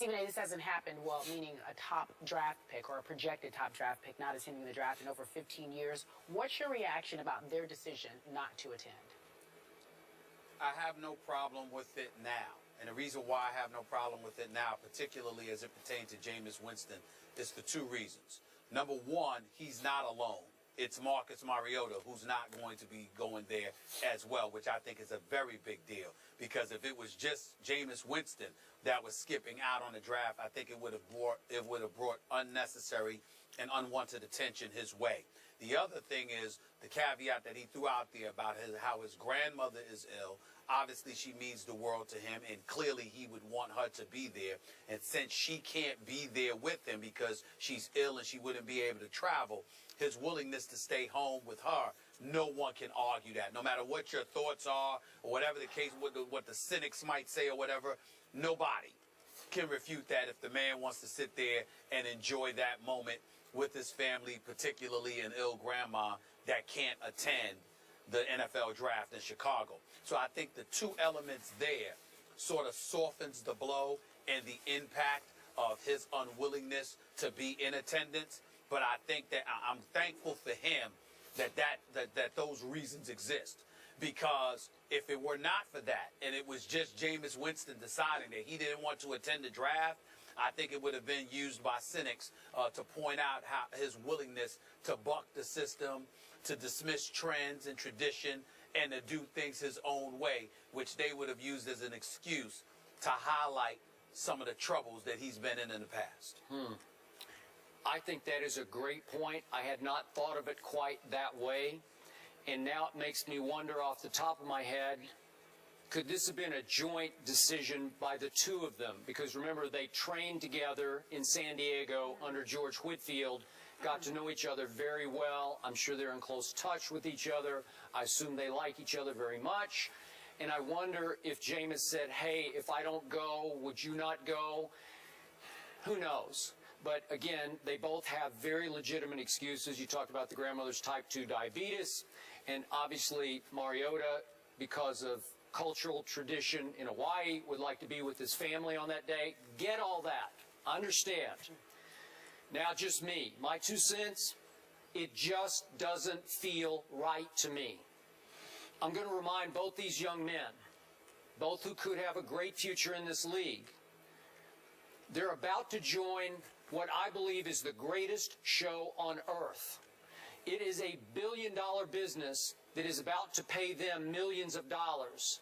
Stephen A., this hasn't happened, well, meaning a top draft pick or a projected top draft pick not attending the draft in over 15 years. What's your reaction about their decision not to attend? I have no problem with it now. And the reason why I have no problem with it now, particularly as it pertains to Jameis Winston, is for two reasons. Number one, he's not alone. It's Marcus Mariota who's not going to be going there as well, which I think is a very big deal. Because if it was just Jameis Winston that was skipping out on the draft, I think it would have brought unnecessary and unwanted attention his way. The other thing is the caveat that he threw out there about how his grandmother is ill. Obviously, she means the world to him, and clearly he would want her to be there. And since she can't be there with him because she's ill and she wouldn't be able to travel, his willingness to stay home with her, no one can argue that. No matter what your thoughts are or whatever the case, what the cynics might say or whatever, nobody can refute that if the man wants to sit there and enjoy that moment with his family, particularly an ill grandma that can't attend the NFL draft in Chicago. So I think the two elements there sort of softens the blow and the impact of his unwillingness to be in attendance. But I think that I'm thankful for him that those reasons exist. Because if it were not for that, and it was just Jameis Winston deciding that he didn't want to attend the draft, I think it would have been used by cynics to point out how his willingness to buck the system, to dismiss trends and tradition, and to do things his own way, which they would have used as an excuse to highlight some of the troubles that he's been in the past. I think that is a great point. I had not thought of it quite that way. And now it makes me wonder off the top of my head, could this have been a joint decision by the two of them? Because remember, they trained together in San Diego under George Whitfield, got to know each other very well. I'm sure they're in close touch with each other. I assume they like each other very much. And I wonder if Jameis said, hey, if I don't go, would you not go? Who knows? But again, they both have very legitimate excuses. You talked about the grandmother's type 2 diabetes. And obviously, Mariota, because of cultural tradition in Hawaii, would like to be with his family on that day. Get all that. Understand. Now, just me. My 2 cents, it just doesn't feel right to me. I'm going to remind both these young men, both who could have a great future in this league, they're about to join what I believe is the greatest show on earth. It is a billion-dollar business that is about to pay them millions of dollars,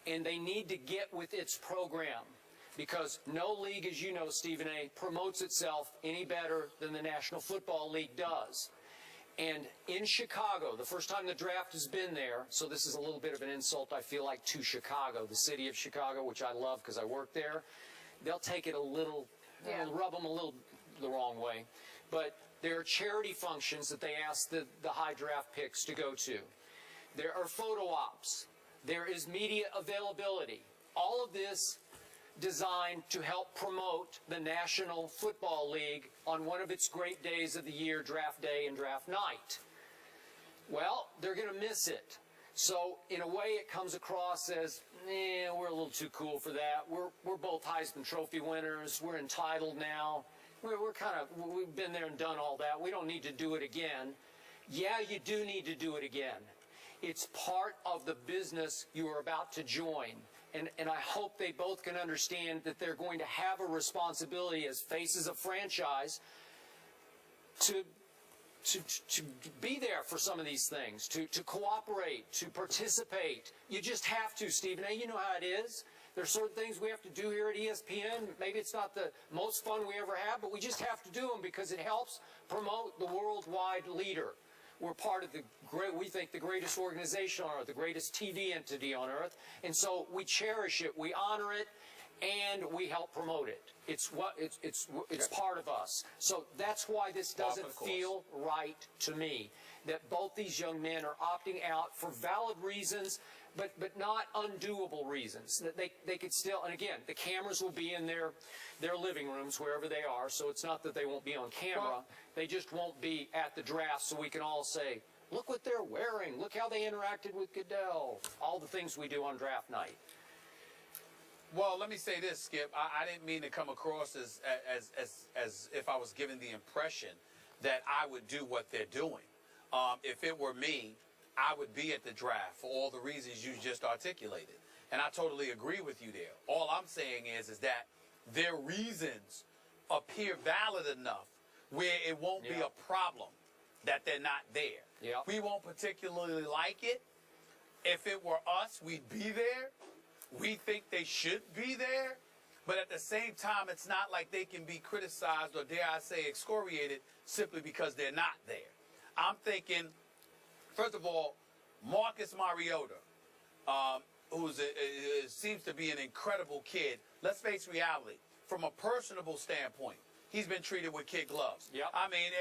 and they need to get with its program because no league, as you know, Stephen A., promotes itself any better than the National Football League does. And in Chicago, the first time the draft has been there, so this is a little bit of an insult, I feel like, to Chicago, the city of Chicago, which I love because I work there. They'll take it a little, rub them a little the wrong way. But there are charity functions that they ask the high draft picks to go to. There are photo ops. There is media availability. All of this designed to help promote the National Football League on one of its great days of the year, draft day and draft night. Well, they're going to miss it. So in a way it comes across as, we're a little too cool for that. We're both Heisman Trophy winners. We're entitled now. We've been there and done all that. We don't need to do it again. Yeah, you do need to do it again. It's part of the business you are about to join. And I hope they both can understand that they're going to have a responsibility as faces of franchise to be there for some of these things, to cooperate, to participate. You just have to, Stephen A. You know how it is. There's certain things we have to do here at ESPN. Maybe it's not the most fun we ever have, but we just have to do them because it helps promote the worldwide leader. We're part of we think, the greatest organization on earth, the greatest TV entity on earth. And so we cherish it, we honor it, and we help promote it. It's part of us. So that's why this doesn't feel right to me, that both these young men are opting out for valid reasons, but not undoable reasons. That they could still, and again, the cameras will be in their living rooms wherever they are, so it's not that they won't be on camera. They just won't be at the draft so we can all say, look what they're wearing, look how they interacted with Goodell, all the things we do on draft night. Well, let me say this, Skip. I didn't mean to come across as if I was giving the impression that I would do what they're doing. If it were me, I would be at the draft for all the reasons you just articulated. And I totally agree with you there. All I'm saying is that their reasons appear valid enough where it won't be a problem that they're not there. Yeah. We won't particularly like it. If it were us, we'd be there. We think they should be there. But at the same time, it's not like they can be criticized or, dare I say, excoriated simply because they're not there. I'm thinking, first of all, Marcus Mariota, who seems to be an incredible kid. Let's face reality. From a personable standpoint, he's been treated with kid gloves. Yep. I mean,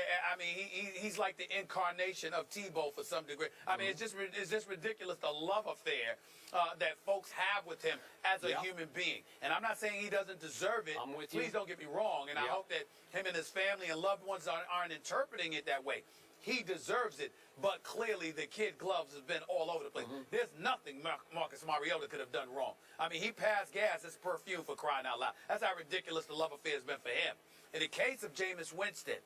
he's like the incarnation of Tebow for some degree. I mean, it's just ridiculous, the love affair that folks have with him as a human being. And I'm not saying he doesn't deserve it. I'm with you. Please don't get me wrong. And I hope that him and his family and loved ones aren't interpreting it that way. He deserves it, but clearly the kid gloves has been all over the place. There's nothing Marcus Mariota could have done wrong. I mean, he passed gas. It's perfume, for crying out loud. That's how ridiculous the love affair has been for him. In the case of Jameis Winston,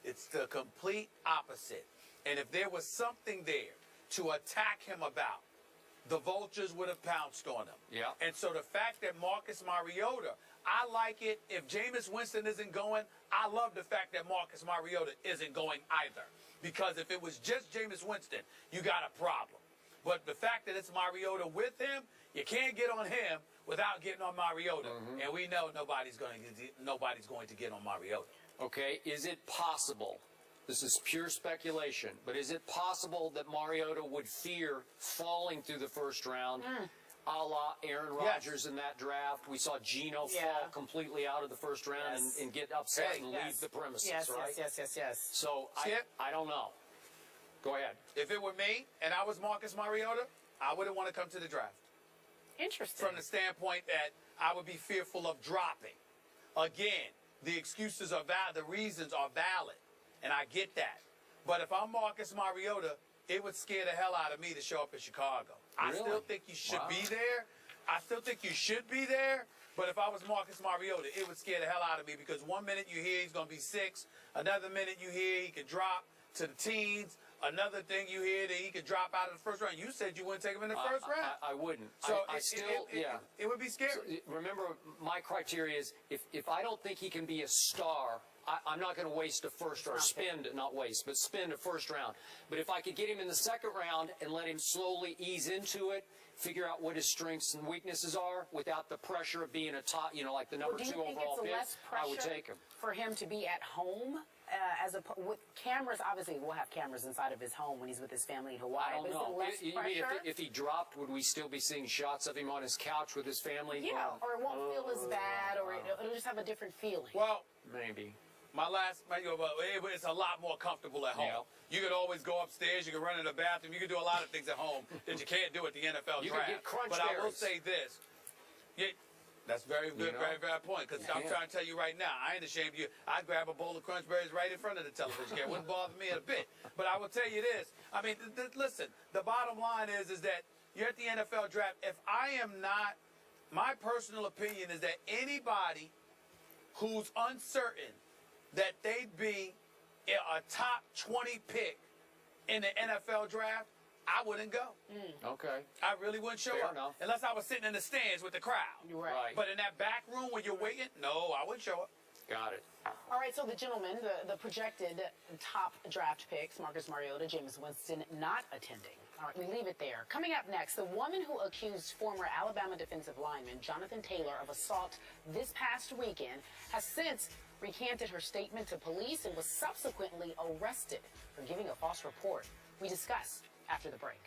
it's the complete opposite. And if there was something there to attack him about, the vultures would have pounced on him. Yeah. And so the fact that Marcus Mariota, I like it. If Jameis Winston isn't going, I love the fact that Marcus Mariota isn't going either. Because if it was just Jameis Winston, you got a problem. But the fact that it's Mariota with him, you can't get on him without getting on Mariota. And we know nobody's going to get on Mariota. Okay, is it possible, this is pure speculation, but is it possible that Mariota would fear falling through the first round, a la Aaron Rodgers in that draft? We saw Geno fall completely out of the first round and get upset and leave the premises, right? Yes. So I don't know. Go ahead. If it were me and I was Marcus Mariota, I wouldn't want to come to the draft. Interesting. From the standpoint that I would be fearful of dropping. Again, the excuses are valid, the reasons are valid, and I get that. But if I'm Marcus Mariota, it would scare the hell out of me to show up in Chicago. Really? I still think you should be there. I still think you should be there. But if I was Marcus Mariota, it would scare the hell out of me because one minute you hear he's going to be 6, another minute you hear he could drop to the teens, another thing you hear that he could drop out of the first round. You said you wouldn't take him in the first round. I wouldn't. So it would be scary. So remember, my criteria is if I don't think he can be a star, I'm not going to waste a first round, spend a first round. But if I could get him in the second round and let him slowly ease into it, figure out what his strengths and weaknesses are without the pressure of being a top, like the number 2 overall pick, I would take him. For him to be at home? With cameras, obviously we'll have cameras inside of his home when he's with his family in Hawaii. I don't know. You mean if he dropped, would we still be seeing shots of him on his couch with his family? Yeah, or it won't feel as bad, or it'll just have a different feeling. Well, maybe. It's a lot more comfortable at home. Yeah. You could always go upstairs. You could run in the bathroom. You could do a lot of things at home that you can't do at the NFL You draft. could get crunch But I will berries. say this. That's very good, very valid point. Because I'm trying to tell you right now, I ain't ashamed of you. I grab a bowl of Crunch Berries right in front of the television. It wouldn't bother me a bit. But I will tell you this. I mean, listen, the bottom line is that you're at the NFL draft. If I am not, my personal opinion is that anybody who's uncertain that they'd be a top 20 pick in the NFL draft, I wouldn't go. Okay. I really wouldn't show Fair up. enough. Unless I was sitting in the stands with the crowd. Right. But in that back room when you're waiting, no, I wouldn't show up. Got it. All right, so the gentleman, the projected top draft picks, Marcus Mariota, Jameis Winston, not attending. All right, we leave it there. Coming up next, the woman who accused former Alabama defensive lineman Jonathan Taylor of assault this past weekend has since recanted her statement to police and was subsequently arrested for giving a false report. We discuss after the break.